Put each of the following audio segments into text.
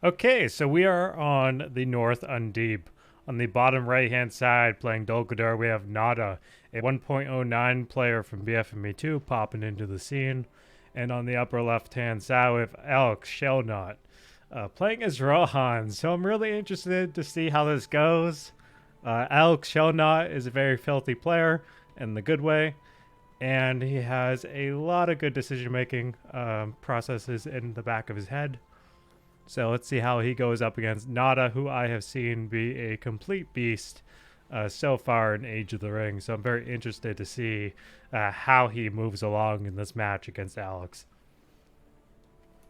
Okay, so we are on the North Undeep. On the bottom right-hand side, playing Dolgadar, we have Nauda, a 1.09 player from BFME2 popping into the scene. And on the upper left-hand side, we have Alexshellnot, playing as Rohan. So I'm really interested to see how this goes. Alexshellnot is a very filthy player in the good way, and he has a lot of good decision-making processes in the back of his head. So let's see how he goes up against Nauda, who I have seen be a complete beast so far in Age of the Ring. So I'm very interested to see how he moves along in this match against Alex.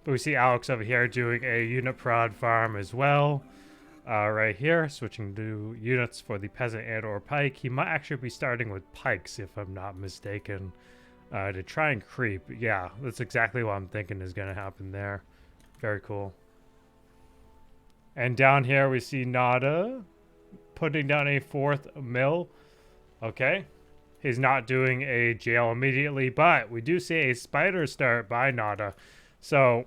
But we see Alex over here doing a unit prod farm as well. Right here, switching to units for the peasant and or pike. He might actually be starting with pikes, if I'm not mistaken, to try and creep. Yeah, that's exactly what I'm thinking is going to happen there. Very cool. And down here we see Nauda putting down a fourth mill. Okay. He's not doing a jail immediately, but we do see a spider start by Nauda. So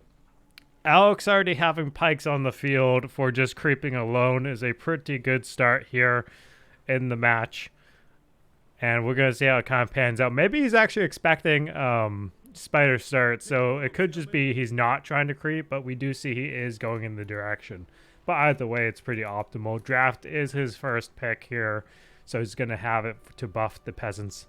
Alex already having pikes on the field for just creeping alone is a pretty good start here in the match. And we're going to see how it kind of pans out. Maybe he's actually expecting spider start, so it could just be he's not trying to creep, but we do see he is going in the direction. But either way, it's pretty optimal. Draft is his first pick here, so he's going to have it to buff the peasants.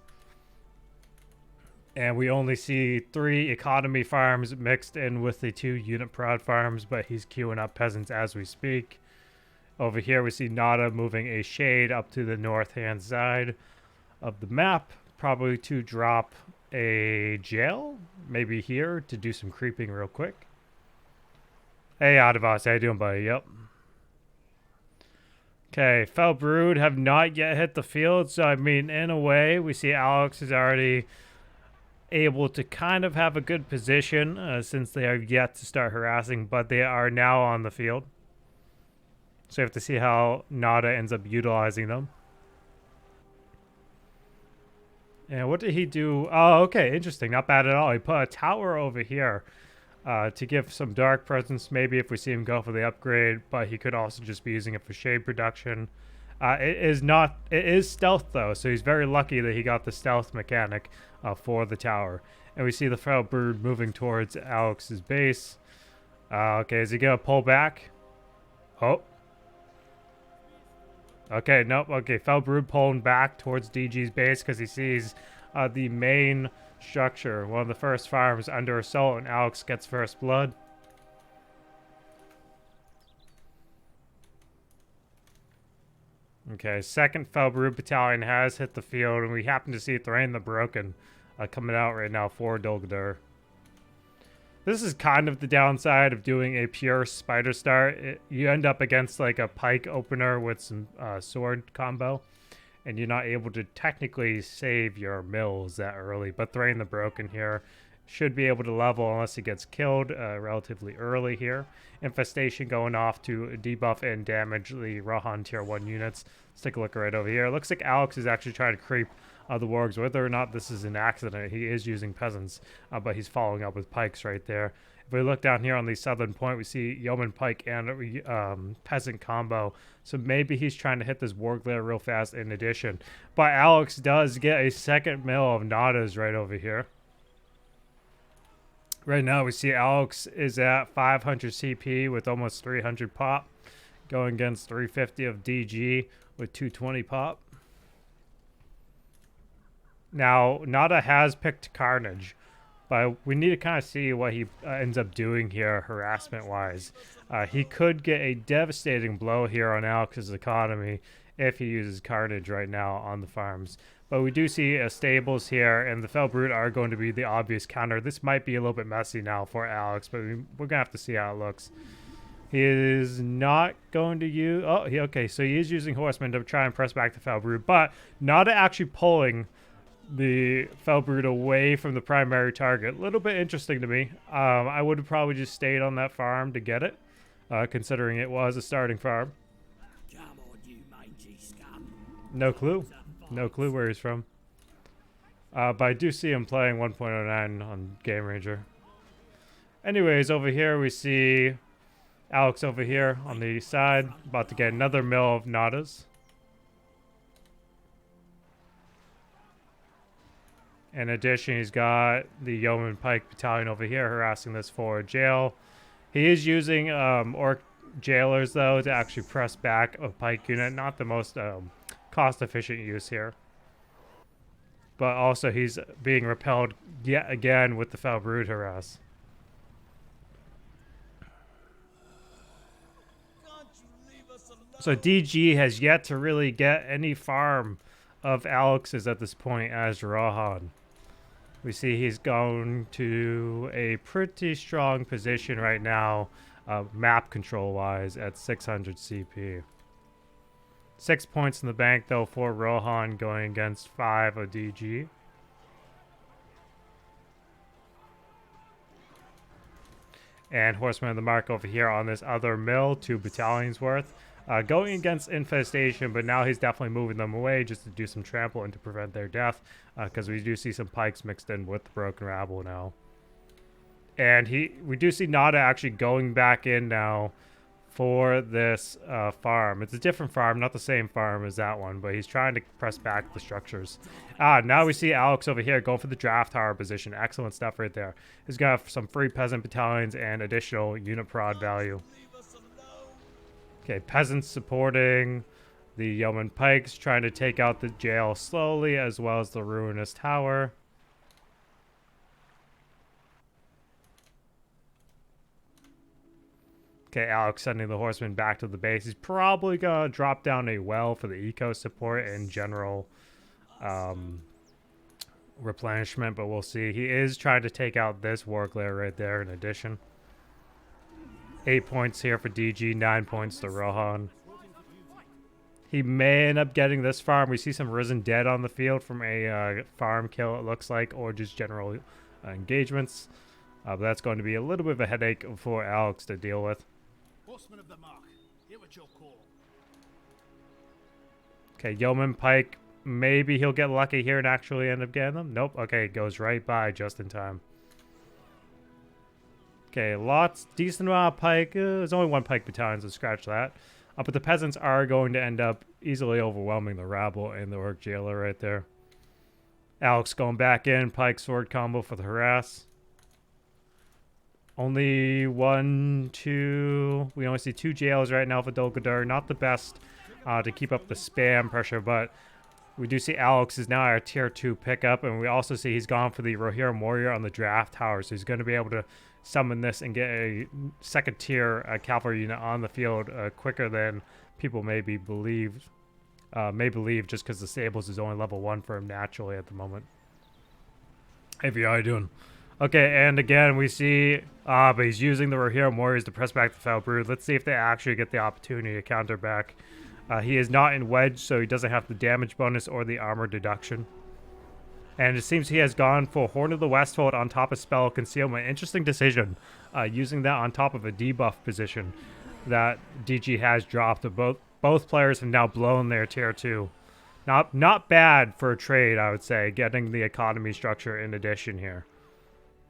And we only see 3 economy farms mixed in with the 2 unit prod farms, but he's queuing up peasants as we speak. Over here we see Nauda moving a shade up to the north-hand side of the map, probably to drop a jail, maybe here, to do some creeping real quick. Hey, Adivas, how you doing, buddy? Yep. Okay, Fell Brood have not yet hit the field, so I mean, in a way, we see Alex is already able to kind of have a good position since they are yet to start harassing, but they are now on the field. So you have to see how Nauda ends up utilizing them. And what did he do? Oh, okay, interesting. Not bad at all. He put a tower over here to give some dark presence, maybe if we see him go for the upgrade, but he could also just be using it for shade production. It is stealth though, so he's very lucky that he got the stealth mechanic for the tower. And we see the Feral Bird moving towards Alex's base. Okay, is he gonna pull back? Oh. Okay, nope. Okay, Feral Brood pulling back towards DG's base because he sees the main structure, one of the first farms, under assault, and Alex gets first blood. Okay, second Felbrute Battalion has hit the field, and we happen to see Thrain the Broken coming out right now for Dolgadar. This is kind of the downside of doing a pure spider start. You end up against like a pike opener with some sword combo, and you're not able to technically save your mills that early. But Thrain the Broken here should be able to level unless he gets killed relatively early here. Infestation going off to debuff and damage the Rohan tier 1 units. Let's take a look right over here. It looks like Alex is actually trying to creep the wargs. Whether or not this is an accident, he is using peasants, but he's following up with pikes right there. If we look down here on the southern point, we see yeoman pike and peasant combo. So maybe he's trying to hit this warg layer real fast in addition. But Alex does get a second mill of Naudas right over here. Right now, we see Alex is at 500 CP with almost 300 pop, going against 350 of DG with 220 pop. Now, Nauda has picked Carnage, but we need to kind of see what he ends up doing here harassment-wise. He could get a devastating blow here on Alex's economy if he uses Carnage right now on the farms. But we do see stables here, and the Fell Brute are going to be the obvious counter. This might be a little bit messy now for Alex, but we're going to have to see how it looks. He is not going to use... Oh, okay, so he is using Horsemen to try and press back the Fell Brute, but not actually pulling the Fell Brute away from the primary target. A little bit interesting to me. I would have probably just stayed on that farm to get it, considering it was a starting farm. No clue. No clue where he's from. But I do see him playing 1.09 on Game Ranger. Anyways, over here we see Alex over here on the side, about to get another mill of Naudas. In addition, he's got the Yeoman Pike Battalion over here harassing this forward jail. He is using Orc jailers, though, to actually press back a Pike unit. Not the most cost-efficient use here. But also, he's being repelled yet again with the Foul Brood harass. So DG has yet to really get any farm of Alex's at this point as Rohan. We see he's going to a pretty strong position right now, map control-wise, at 600 CP. 6 points in the bank, though, for Rohan going against 5 of DG. And Horseman of the Mark over here on this other mill, 2 battalions worth. Going against Infestation, but now he's definitely moving them away just to do some trample and to prevent their death, because we do see some pikes mixed in with the Broken Rabble now. And we do see Nauda actually going back in now for this farm. It's a different farm, not the same farm as that one, but he's trying to press back the structures. Now we see Alex over here going for the draft tower position. Excellent stuff right there. He's got some free peasant battalions and additional unit prod value. Okay, peasants supporting the Yeoman Pikes, trying to take out the jail slowly, as well as the ruinous tower. Okay, Alex sending the horsemen back to the base. He's probably going to drop down a well for the eco support and general replenishment, but we'll see. He is trying to take out this Warglare right there in addition. 8 points here for DG, 9 points to Rohan. He may end up getting this farm. We see some Risen Dead on the field from a farm kill, it looks like, or just general engagements. But that's going to be a little bit of a headache for Alex to deal with. Horseman of the Mark, hear what your call. Okay, Yeoman Pike. Maybe he'll get lucky here and actually end up getting them. Nope. Okay, goes right by just in time. Okay, decent amount of pike. There's only 1 pike battalion, so scratch that. But the peasants are going to end up easily overwhelming the rabble and the orc jailer right there. Alex going back in, pike sword combo for the harass. Only 1, 2. We only see 2 jails right now for Dol Guldur. Not the best to keep up the spam pressure, but we do see Alex is now our tier 2 pickup, and we also see he's gone for the Rohirrim Warrior on the draft tower, so he's going to be able to summon this and get a second tier cavalry unit on the field quicker than people may believe just because the Stables is only level 1 for him naturally at the moment. Hey, V, how you doing? Okay, and again we see but he's using the Rohirrim Warriors to press back the Foul Brood. Let's see if they actually get the opportunity to counter back. He is not in wedge, so he doesn't have the damage bonus or the armor deduction. And it seems he has gone for Horn of the Westfold on top of Spell Concealment. Interesting decision, using that on top of a debuff position that DG has dropped. Both players have now blown their tier 2. Not bad for a trade, I would say, getting the economy structure in addition here.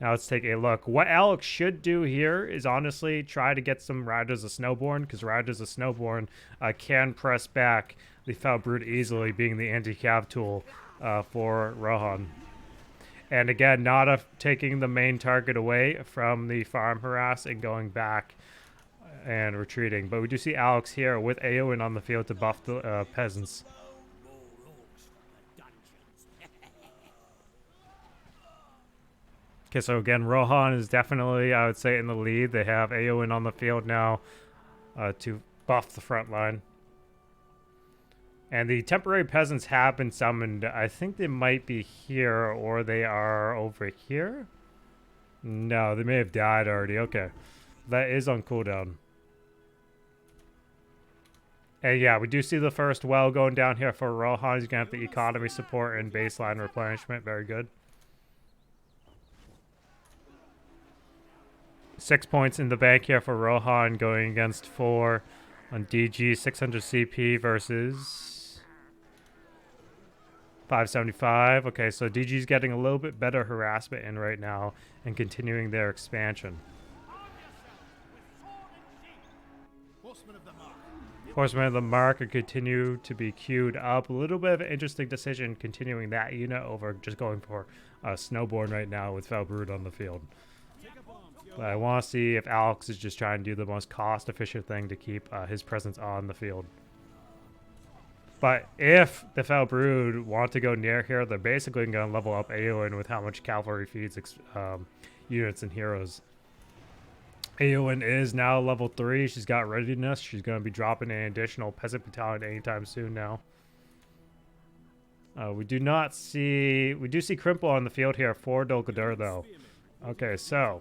Now let's take a look. What Alex should do here is honestly try to get some Riders of Snowborn, because Riders of Snowborn can press back the Foul Brood easily, being the anti-cav tool for Rohan. And again, Nauda taking the main target away from the farm harass and going back and retreating. But we do see Alex here with Eowyn on the field to buff the peasants. Okay, so again, Rohan is definitely, I would say, in the lead. They have Eowyn on the field now to buff the front line. And the temporary peasants have been summoned. I think they might be here, or they are over here. No, they may have died already. Okay. That is on cooldown. And yeah, we do see the first well going down here for Rohan. He's going to have the economy support and baseline replenishment. Very good. 6 points in the bank here for Rohan, going against 4 on DG. 600 CP versus 575. Okay, so DG's getting a little bit better harassment in right now and continuing their expansion. Horsemen of the Mark. Horsemen of the Mark are continue to be queued up. A little bit of an interesting decision continuing that unit over just going for Snowborn right now with Felbrud on the field. But I want to see if Alex is just trying to do the most cost-efficient thing to keep his presence on the field. But if the Felbrud want to go near here, they're basically going to level up Eowyn with how much cavalry feeds units and heroes. Eowyn is now level 3. She's got readiness. She's going to be dropping an additional peasant battalion anytime soon now. We do see Crimple on the field here for Dol Guldur though. Okay, so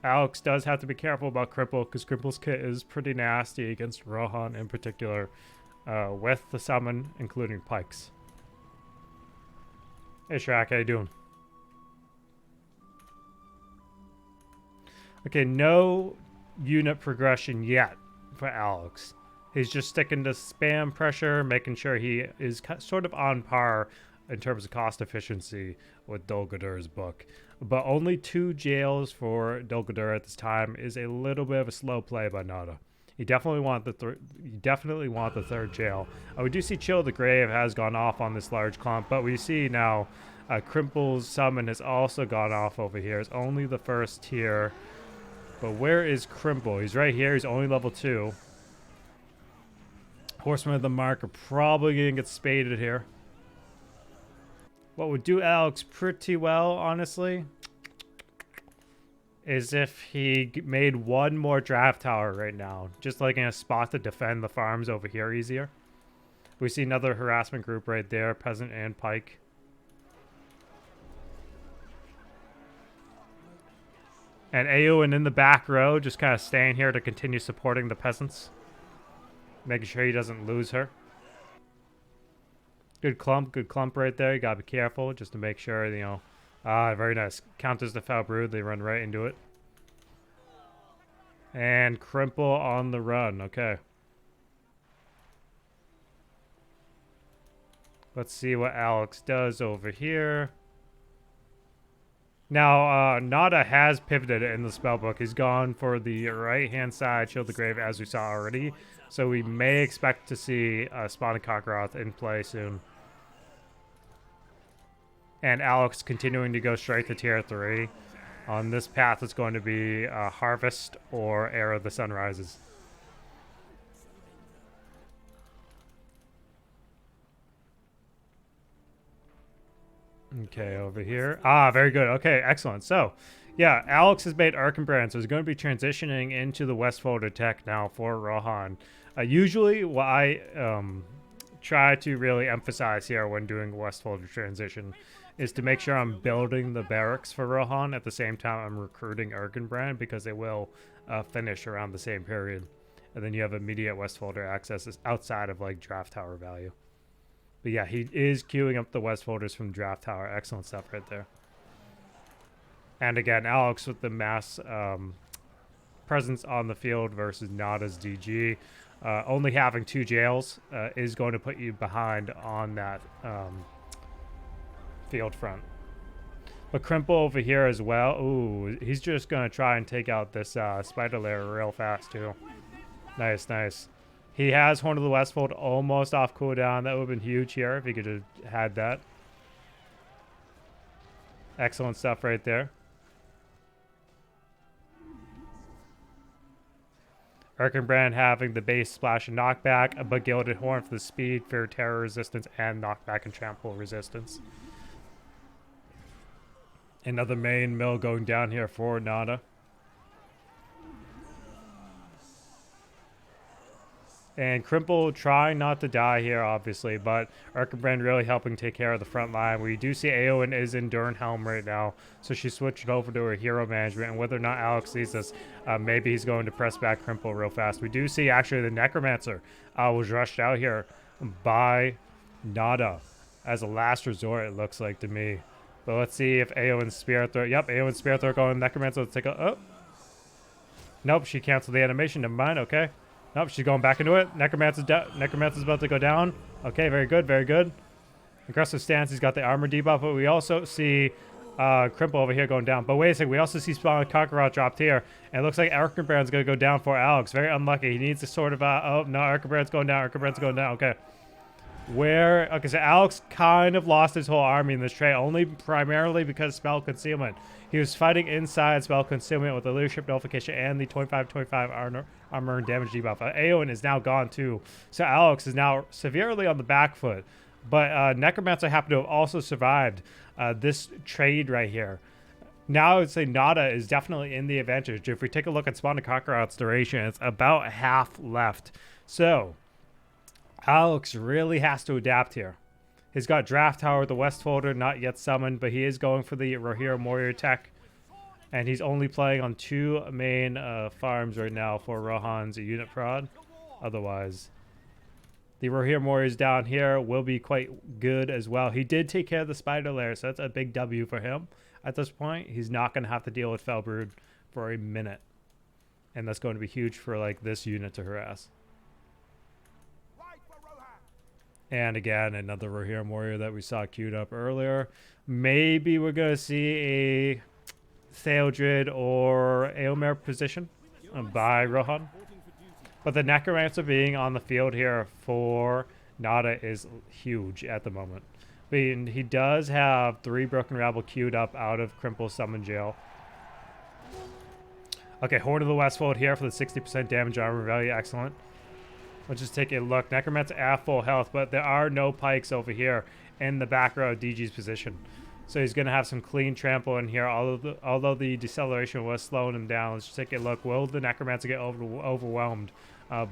Alex does have to be careful about Crimple because Crimple's kit is pretty nasty against Rohan in particular, with the summon, including pikes. Hey Shrek, how you doing? Okay, no unit progression yet for Alex. He's just sticking to spam pressure, making sure he is sort of on par in terms of cost efficiency with Dol Guldur's book. But only 2 jails for Dol Guldur at this time is a little bit of a slow play by Nauda. You definitely want the third jail. We do see Chill the Grave has gone off on this large clump, but we see now Crimple's summon has also gone off over here. It's only the first tier. But where is Crimple? He's right here. He's only level 2. Horsemen of the Mark are probably going to get spaded here. What would do Alex pretty well, honestly, is if he made one more draft tower right now. Just like in a spot to defend the farms over here easier. We see another harassment group right there. Peasant and Pike. And Eowyn in the back row, just kind of staying here to continue supporting the peasants. Making sure he doesn't lose her. Good clump right there. You gotta be careful just to make sure, you know. Very nice. Counters the Felbrud. They run right into it. And Crimple on the run. Okay. Let's see what Alex does over here. Now, Nauda has pivoted in the spellbook. He's gone for the right-hand side, Shield the Grave, as we saw already. So we may expect to see Spawning Cockroth in play soon. And Alex continuing to go straight to tier 3. On this path, it's going to be Harvest or Era of the Sunrises. Okay, over here. Very good. Okay, excellent. So, yeah, Alex has made Arkenbrand, so he's going to be transitioning into the Westfolder tech now for Rohan. Usually, what I try to really emphasize here when doing Westfolder transition is to make sure I'm building the barracks for Rohan at the same time I'm recruiting Arkenbrand, because they will finish around the same period. And then you have immediate Westfolder access outside of, like, draft tower value. But yeah, he is queuing up the Westfolders from Draft Tower. Excellent stuff right there. And again, Alex with the mass presence on the field versus Nauda's DG. Only having 2 jails is going to put you behind on that field front. But Crimple over here as well. Ooh, he's just going to try and take out this spider lair real fast too. Nice, nice. He has Horn of the Westfold almost off cooldown. That would have been huge here if he could have had that. Excellent stuff right there. Arkenbrand having the base splash and knockback, but Gilded Horn for the speed, fear, terror resistance, and knockback and trample resistance. Another main mill going down here for Nauda. And Crimple trying not to die here, obviously, but Arkenbrand really helping take care of the front line. We do see Eowyn is in Durnhelm right now, so she switched over to her hero management. And whether or not Alex sees this, maybe he's going to press back Crimple real fast. We do see, actually, the Necromancer was rushed out here by Nauda as a last resort, it looks like to me. But let's see if Eowyn's Spear Throw... Yep, Eowyn's Spear Throw going Necromancer. Let's take a... Oh! Nope, she canceled the animation. Never mind, okay. Nope, she's going back into it. Necromancer's about to go down. Okay, very good, very good. Aggressive stance, he's got the armor debuff, but we also see Crimple over here going down. But wait a second, we also see Spawn and Kakarot dropped here. And it looks like Erkenbrand's going to go down for Alex. Very unlucky. He needs to sort of, oh, no, Erkenbrand's going down. Erkenbrand's going down. Okay. Okay, so Alex kind of lost his whole army in this trade, only primarily because Spell Concealment. He was fighting inside Spell Concealment with the Leadership Nullification and the 25-25 armor and damage debuff. Aowen is now gone too, so Alex is now severely on the back foot. But Necromancer happened to have also survived this trade right here. Now I would say Nauda is definitely in the advantage. If we take a look at Spawn and Kakarot's duration, it's about half left. So Alex really has to adapt here. He's got Draft Tower, the West Folder, not yet summoned, but he is going for the Rohirrim Warrior tech. And he's only playing on 2 main farms right now for Rohan's unit prod. Otherwise, the Rohirrim Warriors down here will be quite good as well. He did take care of the Spider Lair, so that's a big W for him. At this point, he's not going to have to deal with Felbrood for a minute. And that's going to be huge for like this unit to harass. And again, another Rohirrim Warrior that we saw queued up earlier. Maybe we're going to see a Theodred or Eomer position by Rohan. But the Necromancer being on the field here for Nauda is huge at the moment. I mean, he does have 3 Broken Rabble queued up out of Crimple's Summon Jail. Okay, Horde of the Westfold here for the 60% damage armor value. Excellent. Let's just take a look. Necromancer at full health, but there are no pikes over here in the back row of DG's position. So he's going to have some clean trample in here, although the deceleration was slowing him down. Let's just take a look. Will the Necromancer get overwhelmed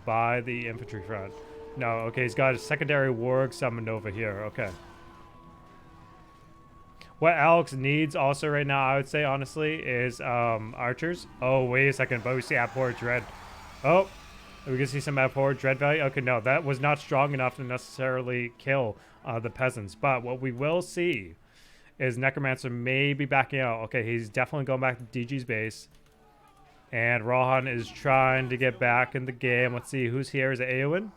by the infantry front? No. Okay, he's got a secondary warg summoned over here. Okay. What Alex needs also right now, I would say, honestly, is archers. Oh, wait a second. But we see Abhor Dread. Oh. We can see some Abhor Dread value. Okay, no, that was not strong enough to necessarily kill the peasants. But what we will see is Necromancer may be backing out. Okay, he's definitely going back to DG's base. And Rohan is trying to get back in the game. Let's see, who's here? Is it Eowyn?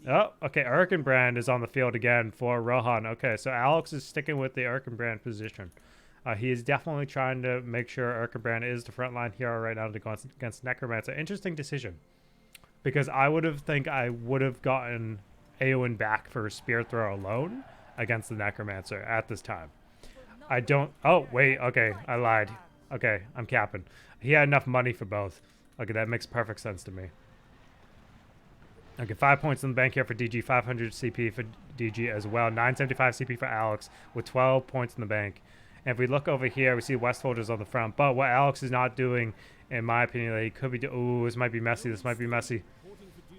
Oh, okay, Erkenbrand is on the field again for Rohan. Okay, so Alex is sticking with the Erkenbrand position. He is definitely trying to make sure Erkenbrand is the frontline hero right now to go against Necromancer. Interesting decision. Because I would have gotten Eowyn back for Spear Throw alone against the Necromancer at this time. I don't... Oh, wait. Okay, I lied. Okay, I'm capping. He had enough money for both. Okay, that makes perfect sense to me. Okay, 5 points in the bank here for DG. 500 CP for DG as well. 975 CP for Alex with 12 points in the bank. And if we look over here, we see Westfolders on the front. But what Alex is not doing, in my opinion, that he could be doing... Ooh, this might be messy. This might be messy.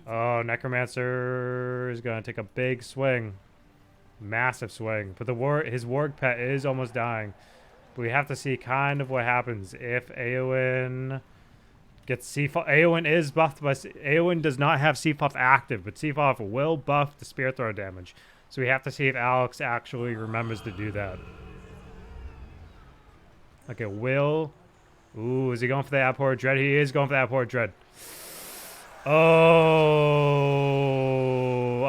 Oh, Necromancer is going to take a big swing. Massive swing. But his warg pet is almost dying. But we have to see kind of what happens if Eowyn gets Seafoff. Eowyn is buffed, but Eowyn does not have Seafoff active. But Seafoff will buff the Spear Throw damage. So we have to see if Alex actually remembers to do that. Okay, Will. Ooh, is he going for the Abhor Dread? He is going for the Abhor Dread. Oh.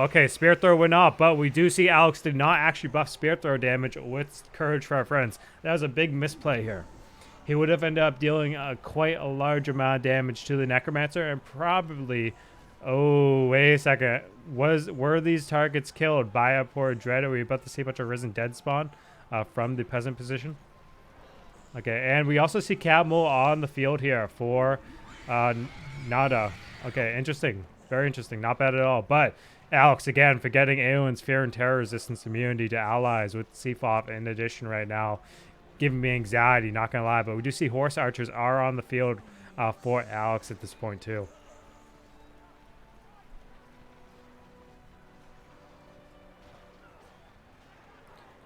Okay, Spear Throw went up, but we do see Alex did not actually buff Spear Throw damage with Courage for our friends. That was a big misplay here. He would have ended up dealing quite a large amount of damage to the Necromancer and probably... Oh, wait a second. Were these targets killed by Abhor Dread? Are we about to see a bunch of Risen Dead spawn from the peasant position? Okay, and we also see Cadmul on the field here for Nauda. Okay, interesting. Very interesting. Not bad at all. But Alex, again, forgetting Eowyn's Fear and Terror Resistance immunity to allies with Seafoff in addition right now. Giving me anxiety, not going to lie. But we do see Horse Archers are on the field for Alex at this point, too.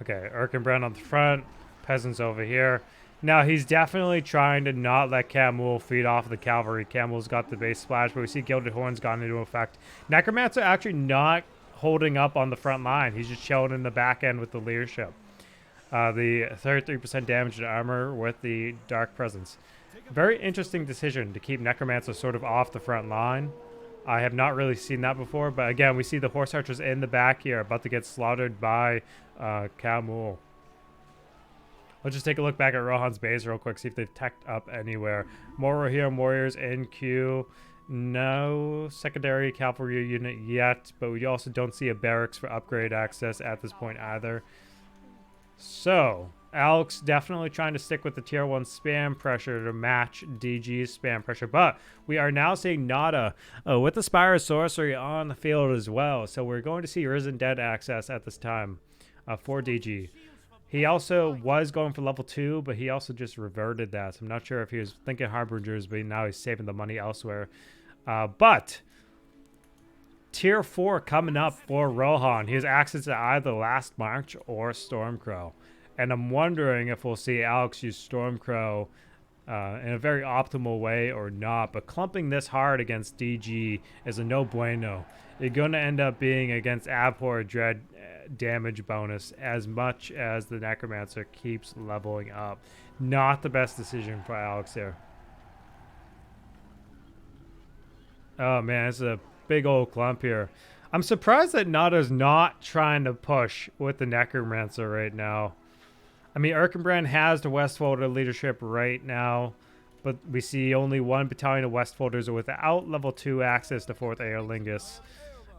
Okay, Erkenbrand on the front. Peasants over here. Now, he's definitely trying to not let Camul feed off the cavalry. Camul's got the base splash, but we see Gilded Horns gone into effect. Necromancer actually not holding up on the front line. He's just chilling in the back end with the leadership. The 33% damage to armor with the Dark Presence. Very interesting decision to keep Necromancer sort of off the front line. I have not really seen that before, but again, we see the Horse Archers in the back here about to get slaughtered by Camul. Let's just take a look back at Rohan's base real quick, see if they've teched up anywhere. More Rohirrim warriors in queue. No secondary cavalry unit yet, but we also don't see a barracks for upgrade access at this point either. So, Alex definitely trying to stick with the tier 1 spam pressure to match DG's spam pressure, but we are now seeing Nauda with the Spire of Sorcery on the field as well. So we're going to see Risen Dead access at this time for DG. He also was going for level 2, but he also just reverted that. So I'm not sure if he was thinking Harbingers, but now he's saving the money elsewhere. But tier 4 coming up for Rohan. He has access to either Last March or Stormcrow. And I'm wondering if we'll see Alex use Stormcrow in a very optimal way or not. But clumping this hard against DG is a no bueno. You're going to end up being against Abhor Dread damage bonus as much as the Necromancer keeps leveling up. Not the best decision for Alex here. Oh man, it's a big old clump here. I'm surprised that Nauda's not trying to push with the Necromancer right now. I mean, Erkenbrand has the Westfolder leadership right now, but we see only one battalion of Westfolders without level 2 access to 4th Aerlingus.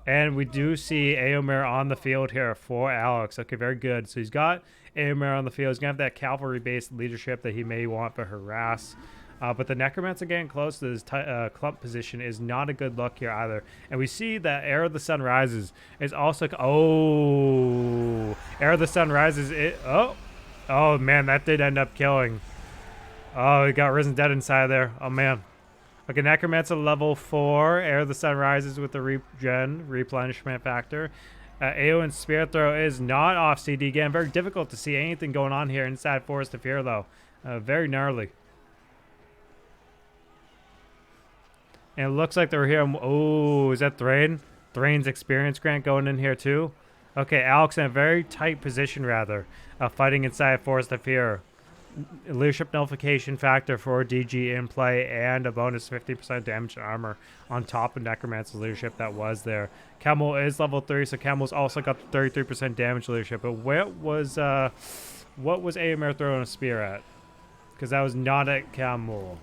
And we do see Eomer on the field here for Alex. Okay, very good. So he's got Eomer on the field. He's going to have that cavalry-based leadership that he may want for harass. But the Necromancer getting close to his clump position is not a good look here either. And we see that Heir of the Sun Rises is also... Oh! Heir of the Sun Rises... Oh, man, that did end up killing. Oh, he got Risen Dead inside there. Oh, man. Okay, Necromancer level 4. Heir of the Sun Rises with the replenishment factor. Eowyn's Spirit Throw is not off CD again. Very difficult to see anything going on here inside Forest of Fear, though. Very gnarly. And it looks like they're here. Oh, is that Thrain? Thrain's experience grant going in here, too? Okay, Alex in a very tight position, rather. Fighting inside Forest of Fear. Leadership nullification factor for DG in play and a bonus 50% damage and armor on top of Necromancer's leadership that was there. Camel is level 3, so Camel's also got 33% damage leadership. But what was Eomer throwing a spear at? Because that was not at Camel.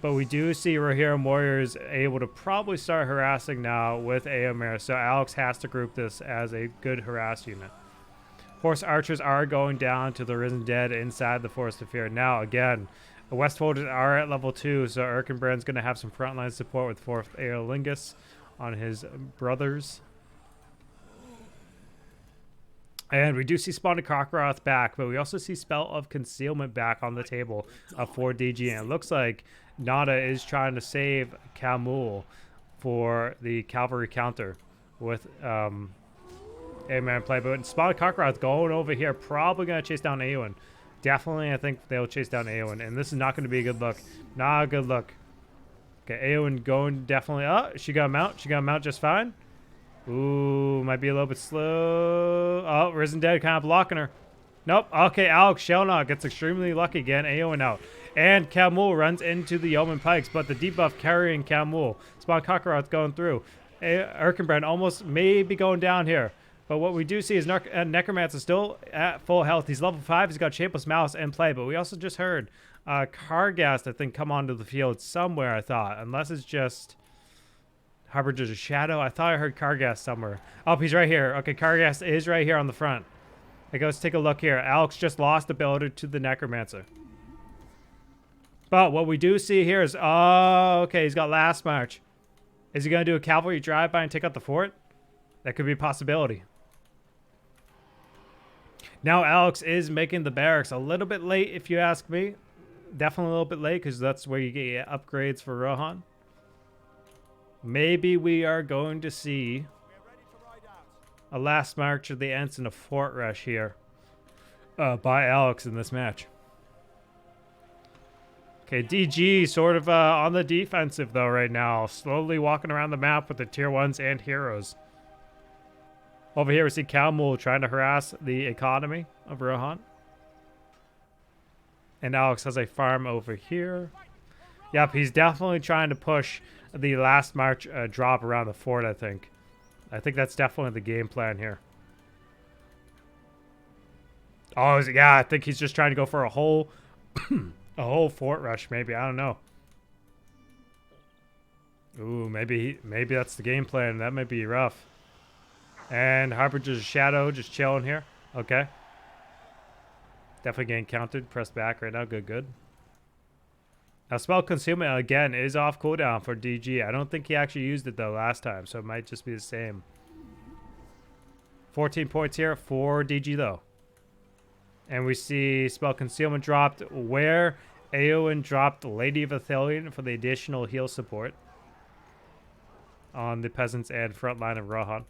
But we do see Rohirrim warriors able to probably start harassing now with Eomer, so Alex has to group this as a good harass unit. Horse archers are going down to the Risen Dead inside the Forest of Fear. Now, again, the Westfolders are at level 2, so Erkenbrand's going to have some frontline support with 4th Aerlingus on his brothers. And we do see Spawning Cockroth back, but we also see Spell of Concealment back on the table for DG. And it looks like Nauda is trying to save Kamul for the cavalry counter with... man play, but Spotted Cockroth going over here, probably going to chase down Eowyn. Definitely, I think they'll chase down Eowyn, and this is not going to be a good look. Not a good look. Okay, Eowyn going definitely. Oh, she got him out. She got him out just fine. Ooh, might be a little bit slow. Oh, Risen Dead kind of blocking her. Nope. Okay, Alexshellnot gets extremely lucky again. Eowyn out. And Kamul runs into the Yeoman Pikes, but the debuff carrying Kamul. Spotted Cockroth going through. Erkenbrand almost maybe going down here. But what we do see is Necromancer still at full health. He's level 5. He's got Shapeless Malice in play. But we also just heard Kargast, I think, come onto the field somewhere, I thought. Unless it's just Harbinger's Shadow. I thought I heard Kargast somewhere. Oh, he's right here. Okay, Kargast is right here on the front. Okay, let's take a look here. Alex just lost ability to the Necromancer. But what we do see here is... Oh, okay, he's got Last March. Is he going to do a cavalry drive-by and take out the fort? That could be a possibility. Now Alex is making the barracks a little bit late, if you ask me. Definitely a little bit late, because that's where you get your upgrades for Rohan. Maybe we are going to see a Last March of the Ents and a fort rush here by Alex in this match. Okay, DG sort of on the defensive, though, right now. Slowly walking around the map with the tier 1s and heroes. Over here we see Kamul trying to harass the economy of Rohan. And Alex has a farm over here. Yep, he's definitely trying to push the Last March drop around the fort, I think. I think that's definitely the game plan here. Oh, yeah, I think he's just trying to go for a whole a whole fort rush, maybe. I don't know. Ooh, maybe that's the game plan. That might be rough. And Harbinger's Shadow just chilling here. Okay. Definitely getting countered. Press back right now. Good, good. Now, Spell Concealment, again, is off cooldown for DG. I don't think he actually used it, though, last time, so it might just be the same. 14 points here for DG, though. And we see Spell Concealment dropped where Eowyn dropped Lady of Athelion for the additional heal support on the Peasants and front line of Rohan.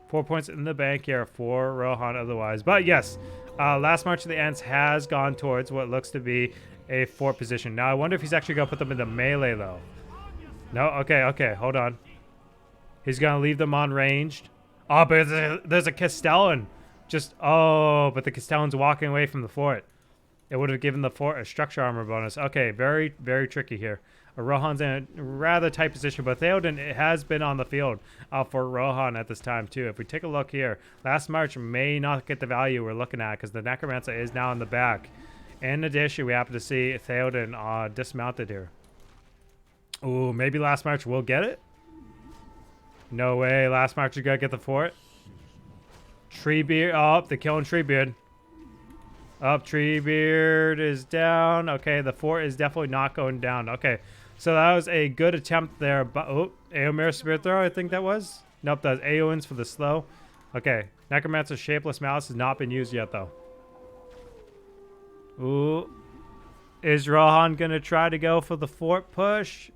4 points in the bank here for Rohan otherwise. But yes, last March of the Ants has gone towards what looks to be a fort position. Now, I wonder if he's actually going to put them in the melee, though. No? Okay, okay. Hold on. He's going to leave them on ranged. Oh, but there's a Castellan. Oh, but the Castellan's walking away from the fort. It would have given the fort a structure armor bonus. Okay, very, very tricky here. Rohan's in a rather tight position, but Theoden has been on the field for Rohan at this time, too. If we take a look here, last March may not get the value we're looking at because the Necromancer is now in the back. In addition, we happen to see Theoden dismounted here. Ooh, maybe last March will get it? No way. Last March you gotta get the fort. Treebeard. Oh, they're killing Treebeard. Up, Treebeard is down. Okay, the fort is definitely not going down. Okay, so that was a good attempt there. But oh, Eomer's Spirit Throw, I think that was. Nope, that was Eowyn's for the slow. Okay, Necromancer's Shapeless Malice has not been used yet, though. Ooh. Is Rohan going to try to go for the fort push?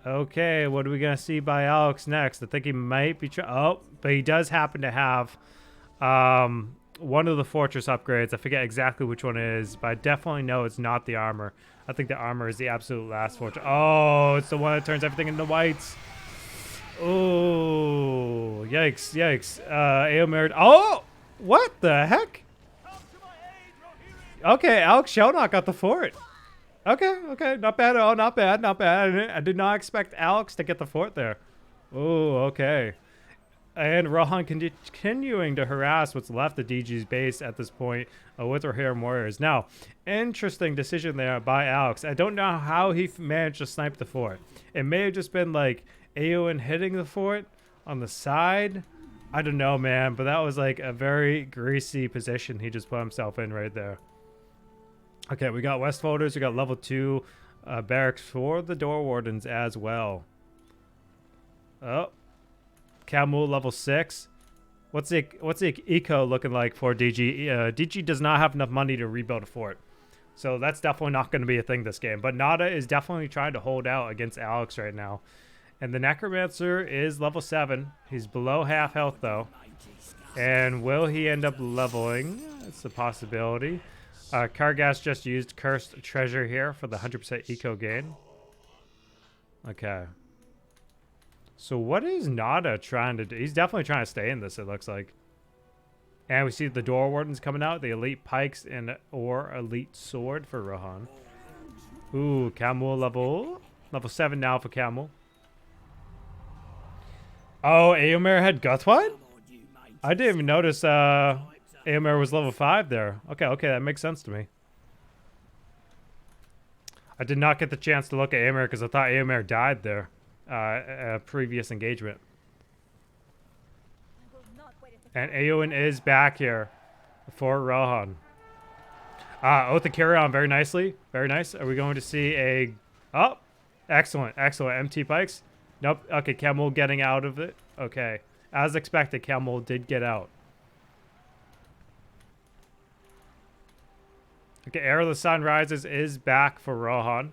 Okay, what are we going to see by Alex next? I think he might be... Oh, but he does happen to have... one of the fortress upgrades. I forget exactly which one it is, but I definitely know it's not the armor. I think the armor is the absolute last fortress. Oh, it's the one that turns everything into whites. Oh, yikes, yikes. Eomer. Oh, what the heck? Okay, Alexshellnot got the fort. Okay, okay, not bad at all, not bad, not bad. I did not expect Alex to get the fort there. Oh, okay. And Rohan continuing to harass what's left of DG's base at this point with Rohirrim warriors. Now, interesting decision there by Alex. I don't know how he managed to snipe the fort. It may have just been like Eowyn hitting the fort on the side. I don't know, man, but that was like a very greasy position he just put himself in right there. Okay, we got Westfolders. We got level 2 barracks for the Door Wardens as well. Oh. Camel level 6. What's the eco looking like for DG? DG does not have enough money to rebuild a fort. So that's definitely not going to be a thing this game. But Nauda is definitely trying to hold out against Alex right now. And the Necromancer is level 7. He's below half health though. And will he end up leveling? It's a possibility. Kargas just used Cursed Treasure here for the 100% eco gain. Okay. So what is Nauda trying to do? He's definitely trying to stay in this, it looks like. And we see the Door Wardens coming out. The Elite Pikes and or Elite Sword for Rohan. Ooh, Camel level 7 now for Camel. Oh, Eomer had Guthwide? I didn't even notice Eomer was level 5 there. Okay, okay, that makes sense to me. I did not get the chance to look at Eomer because I thought Eomer died there. A previous engagement. And Eowyn is back here for Rohan. Oath of Carrion very nicely. Very nice. Are we going to see a... Oh, excellent, excellent. MT Pikes. Nope. Okay, Camel getting out of it. Okay. As expected, Camel did get out. Okay, Arrow of the Sun Rises is back for Rohan.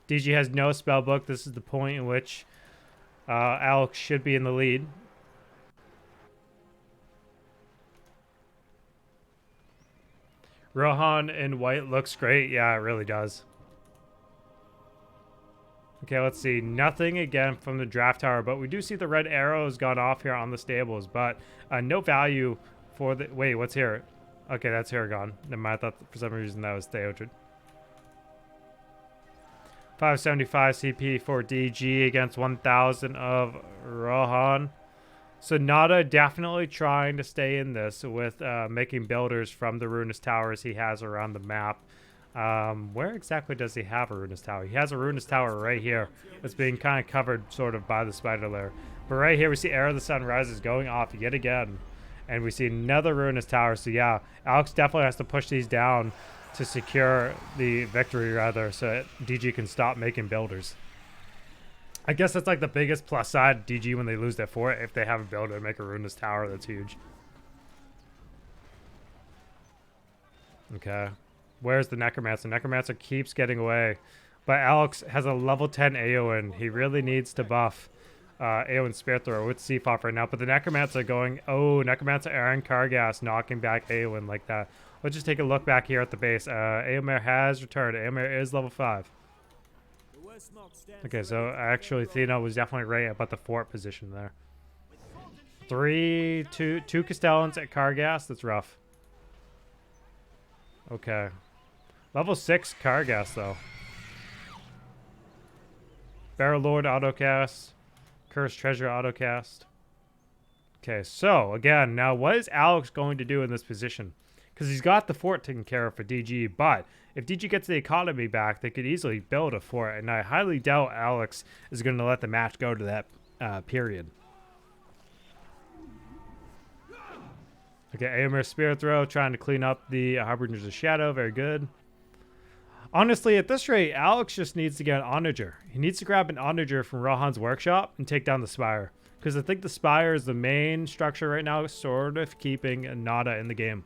DG has no spellbook. This is the point in which Alex should be in the lead. Rohan in white looks great. Yeah, it really does. Okay, let's see. Nothing again from the draft tower, but we do see the red arrows gone off here on the stables, but no value for the... Wait, what's here? Okay, that's Haragon. Never mind, I thought for some reason that was Theodred. 575 CP for DG against 1,000 of Rohan. So Nauda definitely trying to stay in this with making builders from the ruinous towers he has around the map. Where exactly does he have a ruinous tower? He has a ruinous tower right here. It's being kind of covered sort of by the spider lair. But right here we see Arrow of the Sun Rises going off yet again. And we see another ruinous tower. So yeah, Alex definitely has to push these down to secure the victory rather so DG can stop making builders. I guess that's like the biggest plus side DG when they lose their fort. If they have a builder to make a ruinous tower, that's huge. Okay. Where's the Necromancer? Necromancer keeps getting away. But Alex has a level 10 Aowen. He really needs to buff Aowen Spear Thrower with Seafoff right now. But the Necromancer going... Oh, Necromancer Aaron Kargas knocking back Aowen like that. Let's just take a look back here at the base. Aomer has returned. Aomer is level 5. Okay, so actually Thena was definitely right about the fort position there. Two Castellans at Kargas. That's rough. Okay. Level 6 Kargas, though. Barrel Lord autocast. Cursed Treasure autocast. Okay, so, again, now what is Alex going to do in this position? Because he's got the fort taken care of for DG, but if DG gets the economy back, they could easily build a fort, and I highly doubt Alex is going to let the match go to that period. Okay, Aomer Spirit Throw trying to clean up the Harbingers of Shadow. Very good. Honestly, at this rate, Alex just needs to get an Onager. He needs to grab an Onager from Rohan's workshop and take down the Spire. Because I think the Spire is the main structure right now, sort of keeping Nauda in the game.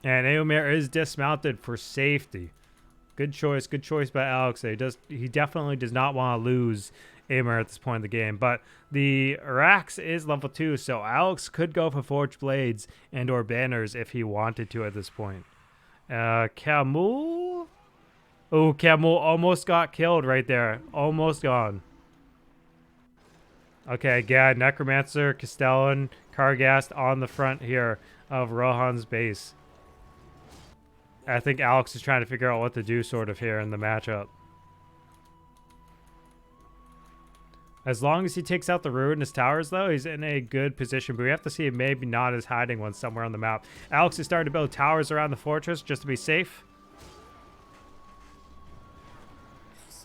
And Aomer is dismounted for safety. Good choice by Alex. He definitely does not want to lose Aomer at this point in the game. But the Arax is level 2, so Alex could go for Forged Blades and or Banners if he wanted to at this point. Camul? Oh, Camul almost got killed right there. Almost gone. Okay, again, Necromancer, Castellan, Kargast on the front here of Rohan's base. I think Alex is trying to figure out what to do sort of here in the matchup. As long as he takes out the ruinous towers, though, he's in a good position. But we have to see if maybe not is hiding one somewhere on the map. Alex is starting to build towers around the fortress just to be safe.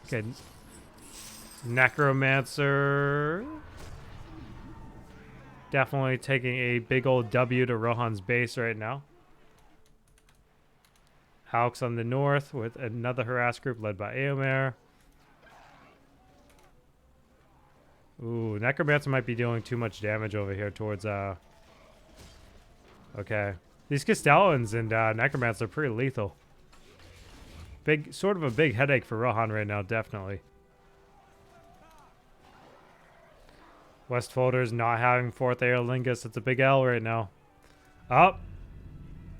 Okay. Necromancer. Definitely taking a big old W to Rohan's base right now. Alex on the north with another harass group led by Aomer. Ooh, Necromancer might be doing too much damage over here towards, Okay. These Castellans and, Necromancer are pretty lethal. Sort of a big headache for Rohan right now, definitely. Westfolder's not having 4th Aerolingus. It's a big L right now. Oh!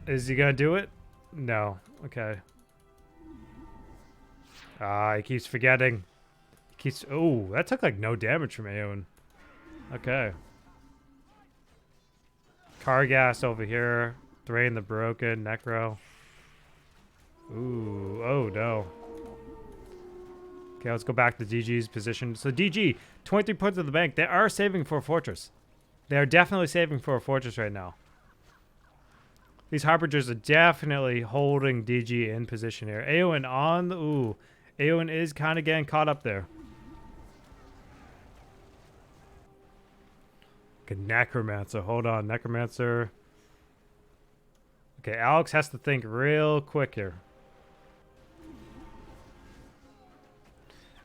Is he gonna do it? No. Okay. He keeps forgetting. Oh, that took like no damage from Aowen. Okay. Kargas over here. Thrain the Broken. Necro. Ooh. Oh, no. Okay, let's go back to DG's position. So DG, 23 points in the bank. They are saving for a fortress. They are definitely saving for a fortress right now. These Harbingers are definitely holding DG in position here. Aowen on the... Ooh. Aowen is kind of getting caught up there. Okay, Necromancer. Hold on. Necromancer. Okay, Alex has to think real quick here.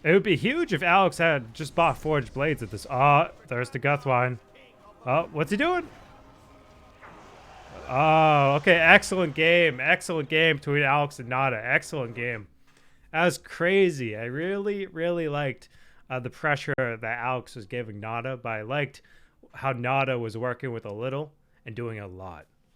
It would be huge if Alex had just bought Forged Blades at this... there's the Guthwine. Oh, what's he doing? Oh, okay. Excellent game. Excellent game between Alex and Nauda. Excellent game. That was crazy. I really, really liked the pressure that Alex was giving Nauda, but I liked how Nauda was working with a little and doing a lot.